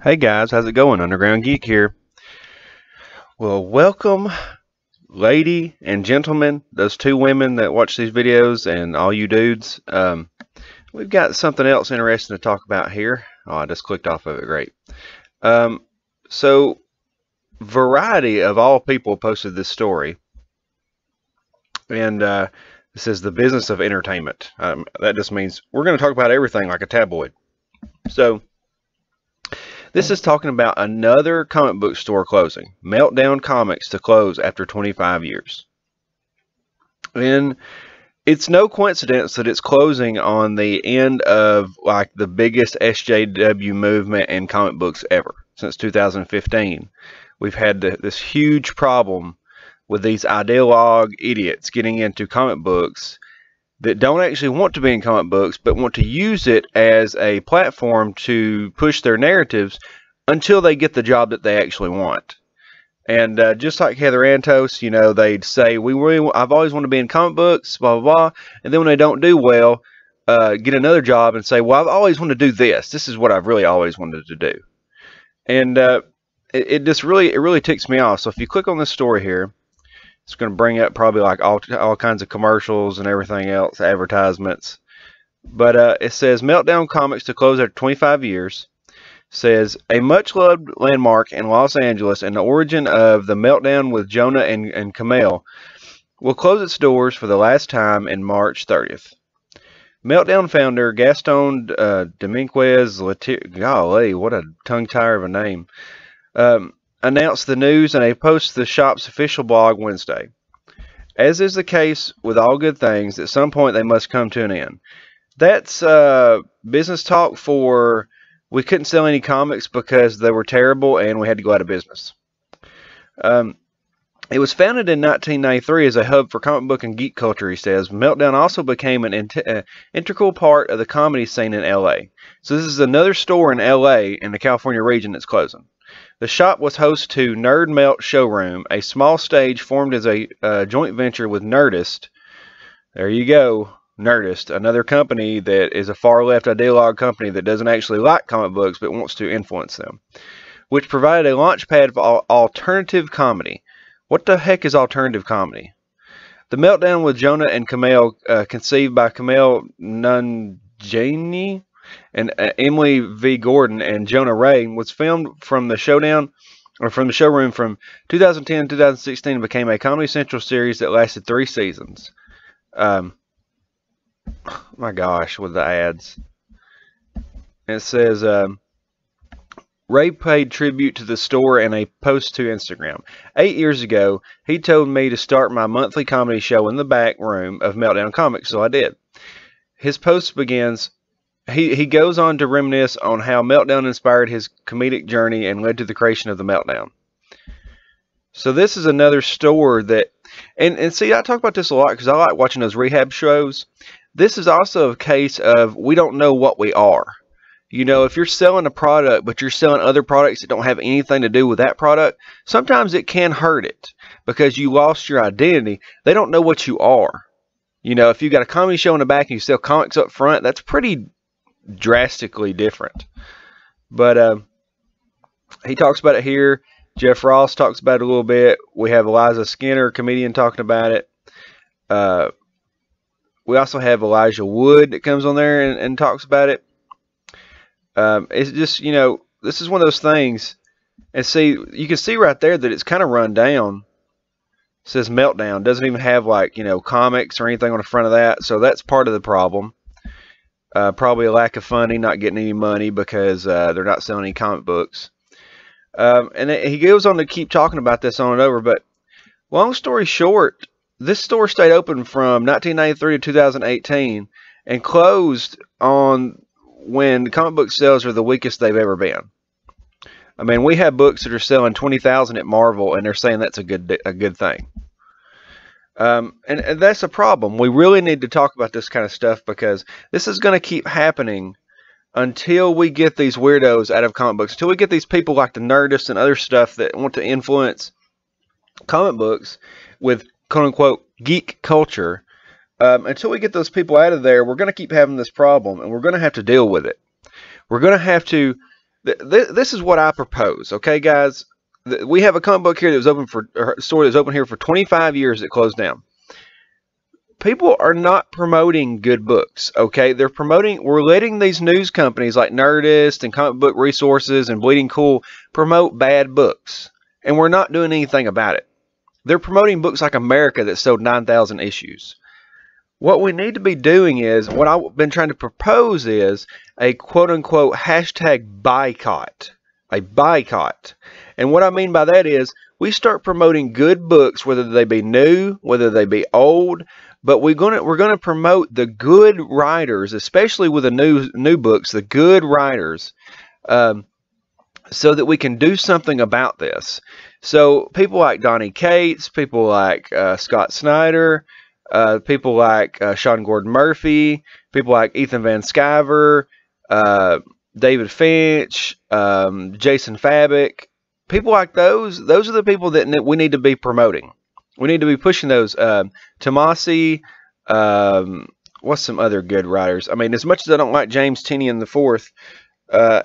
Hey guys, how's it going? Underground Geek here. Well, welcome, lady and gentlemen, those two women that watch these videos, and all you dudes. We've got something else interesting to talk about here. Oh, I just clicked off of it. Great. So, Variety of all people posted this story, and this is the business of entertainment. That just means we're going to talk about everything like a tabloid. So, this is talking about another comic book store closing. Meltdown Comics to close after 25 years. And it's no coincidence that it's closing on the end of like the biggest SJW movement in comic books ever. Since 2015, we've had this huge problem with these ideo-log idiots getting into comic books that don't actually want to be in comic books, but want to use it as a platform to push their narratives until they get the job that they actually want. And just like Heather Antos, you know, they'd say, I've always wanted to be in comic books, blah, blah, blah. And then when they don't do well, get another job and say, well, I've always wanted to do this. This is what I've really always wanted to do. And it just really ticks me off. So if you click on this story here, it's going to bring up probably like all kinds of commercials and everything else, advertisements. But it says Meltdown Comics to close after 25 years. Says a much-loved landmark in Los Angeles and the origin of the Meltdown with Jonah and Kamel will close its doors for the last time in March 30th. Meltdown founder Gaston Dominguez, golly, what a tongue-tire of a name, announced the news in a post to the shop's official blog Wednesday. As is the case with all good things, at some point they must come to an end. That's business talk for we couldn't sell any comics because they were terrible and we had to go out of business. It was founded in 1993 as a hub for comic book and geek culture, he says. Meltdown also became an integral part of the comedy scene in LA. So this is another store in LA in the California region that's closing. The shop was host to Nerd Melt Showroom, a small stage formed as a joint venture with Nerdist. There you go, Nerdist, another company that is a far-left ideo-log company that doesn't actually like comic books but wants to influence them, which provided a launch pad for alternative comedy. What the heck is alternative comedy? The Meltdown with Jonah and Kamel, conceived by Kamel Nanjiani and Emily V. Gordon and Jonah Ray, was filmed from the showroom from 2010 to 2016 and became a Comedy Central series that lasted 3 seasons. My gosh, with the ads. It says, Ray paid tribute to the store in a post to Instagram. 8 years ago, he told me to start my monthly comedy show in the back room of Meltdown Comics, so I did. His post begins, he goes on to reminisce on how Meltdown inspired his comedic journey and led to the creation of the Meltdown. So this is another store that, and see, I talk about this a lot because I like watching those rehab shows. This is also a case of we don't know what we are. You know, if you're selling a product, but you're selling other products that don't have anything to do with that product, sometimes it can hurt it because you lost your identity. They don't know what you are. You know, if you got a comedy show in the back and you sell comics up front, that's pretty drastically different. But he talks about it here. Jeff Ross talks about it a little bit. We have Eliza Skinner, comedian, talking about it. We also have Elijah Wood that comes on there and talks about it. It's just, you know, this is one of those things. And see, you can see right there that it's kind of run down. It says Meltdown. Doesn't even have, like, you know, comics or anything on the front of that. So that's part of the problem. Probably a lack of funding, not getting any money because they're not selling any comic books. And he goes on to keep talking about this on and over. But long story short, this store stayed open from 1993 to 2018 and closed on when comic book sales are the weakest they've ever been. I mean, we have books that are selling 20,000 at Marvel, and they're saying that's a good thing. And that's a problem. We really need to talk about this kind of stuff because this is going to keep happening until we get these weirdos out of comic books, until we get these people like the Nerdists and other stuff that want to influence comic books with quote-unquote geek culture. Until we get those people out of there, we're going to keep having this problem, and we're going to have to deal with it. We're going to have to This is what I propose, okay, guys? We have a comic book here that was open for a store that was open here for 25 years that closed down. People are not promoting good books, okay? We're letting these news companies like Nerdist and Comic Book Resources and Bleeding Cool promote bad books, and we're not doing anything about it. They're promoting books like America that sold 9,000 issues. What we need to be doing is, what I've been trying to propose is a quote-unquote hashtag boycott. A boycott. And what I mean by that is, we start promoting good books, whether they be new, whether they be old, but we're gonna promote the good writers, especially with the new books, the good writers, so that we can do something about this. So people like Donny Cates, people like Scott Snyder, people like Sean Gordon Murphy, people like Ethan Van Sciver, David Finch, Jason Fabik, people like those are the people that we need to be promoting. We need to be pushing those. Tomasi, what's some other good writers? I mean, as much as I don't like James Tynion IV,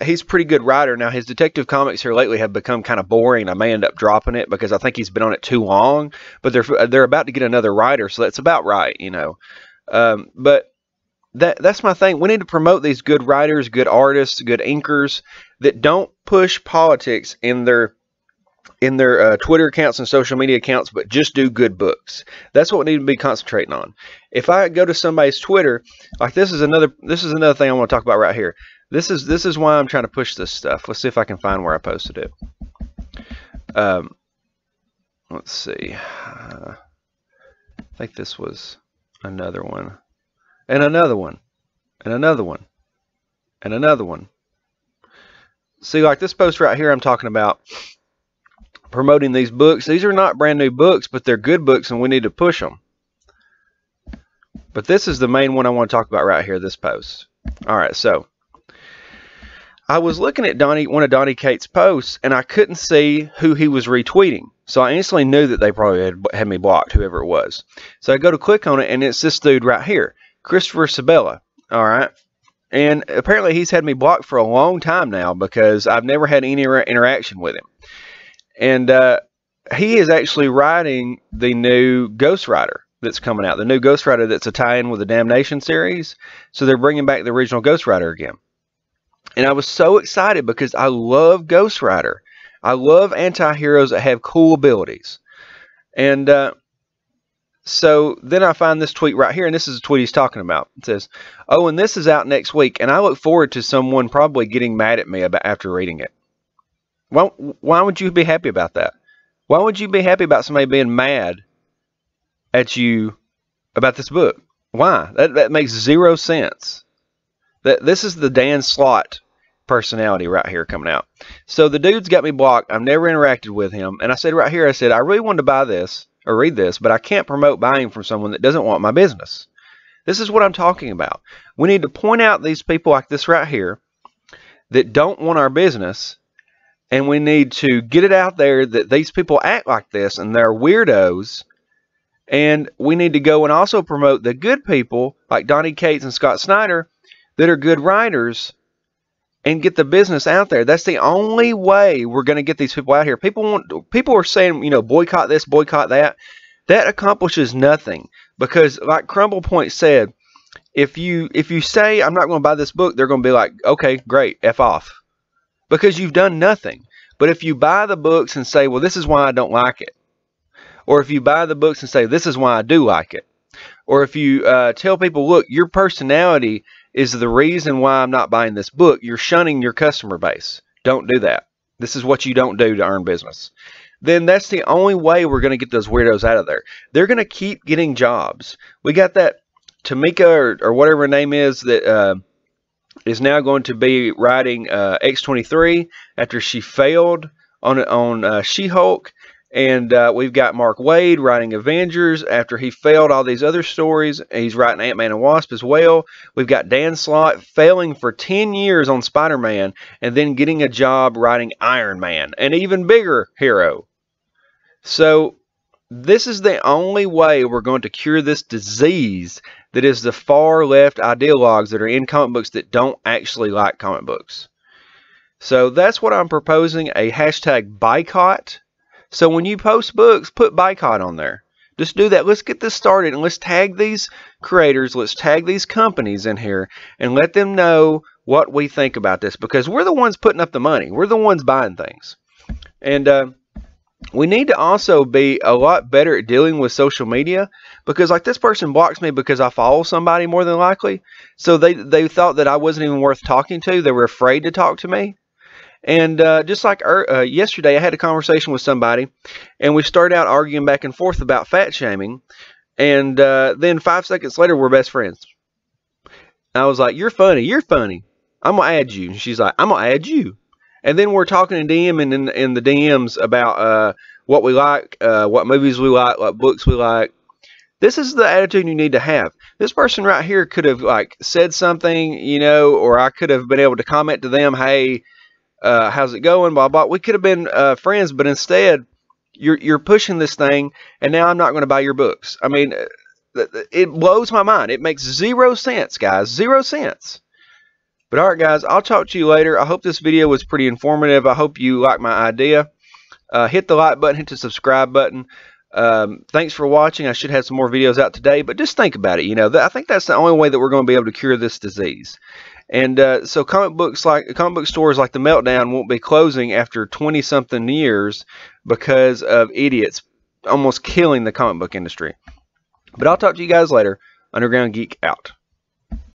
he's a pretty good writer. Now, his detective comics here lately have become kind of boring. I may end up dropping it because I think he's been on it too long. But they're about to get another writer, so that's about right, you know. But that's my thing. We need to promote these good writers, good artists, good inkers that don't push politics in their Twitter accounts and social media accounts, but just do good books. That's what we need to be concentrating on. If I go to somebody's Twitter, like this is another thing I want to talk about right here. This is why I'm trying to push this stuff. Let's see if I can find where I posted it. Let's see. I think this was another one, and another one, and another one, and another one. See, like this post right here, I'm talking about promoting these books. These are not brand new books, but they're good books, and we need to push them. But this is the main one I want to talk about right here, this post. All right, so I was looking at one of Donny Cates' posts, and I couldn't see who he was retweeting. So I instantly knew that they probably had me blocked, whoever it was. So I go to click on it, and it's this dude right here, Christopher Sabella. All right. And apparently he's had me blocked for a long time now because I've never had any interaction with him. And he is actually writing the new Ghost Rider that's coming out. The new Ghost Rider that's a tie-in with the Damnation series. So they're bringing back the original Ghost Rider again. And I was so excited because I love Ghost Rider. I love anti-heroes that have cool abilities. And so then I find this tweet right here, and this is a tweet he's talking about. It says, "Oh, and this is out next week, and I look forward to someone probably getting mad at me after reading it." Well, why would you be happy about that? Why would you be happy about somebody being mad at you about this book? Why? That makes zero sense. This is the Dan Slott personality right here coming out. So the dude's got me blocked. I've never interacted with him. And I said right here, I said, I really wanted to buy this or read this, but I can't promote buying from someone that doesn't want my business. This is what I'm talking about. We need to point out these people like this right here that don't want our business. And we need to get it out there that these people act like this and they're weirdos. And we need to go and also promote the good people like Donny Cates and Scott Snyder that are good writers and get the business out there. That's the only way we're going to get these people out here. People are saying, you know, boycott this, boycott that. That accomplishes nothing because, like Crumble Point said, if you say I'm not going to buy this book, they're going to be like, okay, great, F off. Because you've done nothing. But if you buy the books and say, well, this is why I don't like it. Or if you buy the books and say, this is why I do like it. Or if you tell people, look, your personality is the reason why I'm not buying this book, you're shunning your customer base. Don't do that. This is what you don't do to earn business. Then that's the only way we're going to get those weirdos out of there. They're going to keep getting jobs. We got that Tamika or whatever her name is that is now going to be writing X-23 after she failed on She-Hulk. And we've got Mark Waid writing Avengers after he failed all these other stories. He's writing Ant-Man and Wasp as well. We've got Dan Slott failing for 10 years on Spider-Man and then getting a job writing Iron Man, an even bigger hero. So this is the only way we're going to cure this disease that is the far left ideologues that are in comic books that don't actually like comic books. So that's what I'm proposing, a hashtag boycott. So when you post books, put boycott on there. Just do that. Let's get this started, and let's tag these creators, let's tag these companies in here, and let them know what we think about this, because we're the ones putting up the money. We're the ones buying things. And we need to also be a lot better at dealing with social media, because like this person blocks me because I follow somebody more than likely. So they thought that I wasn't even worth talking to. They were afraid to talk to me. And just like yesterday, I had a conversation with somebody, and we started out arguing back and forth about fat shaming. And then 5 seconds later, we're best friends. I was like, "You're funny. You're funny. I'm going to add you." And she's like, "I'm going to add you." And then we're talking in DM and in the DMs about what we like, what movies we like, what books we like. This is the attitude you need to have. This person right here could have like said something, you know, or I could have been able to comment to them, "Hey, how's it going?" Blah blah. We could have been friends, but instead, you're pushing this thing, and now I'm not going to buy your books. I mean, it blows my mind. It makes 0 sense, guys. 0 cents. But all right, guys, I'll talk to you later. I hope this video was pretty informative. I hope you like my idea. Hit the like button, hit the subscribe button. Thanks for watching. I should have some more videos out today, but just think about it. You know, I think that's the only way that we're going to be able to cure this disease. And so comic book stores like the Meltdown won't be closing after 20-something years because of idiots almost killing the comic book industry. But I'll talk to you guys later. Underground Geek out.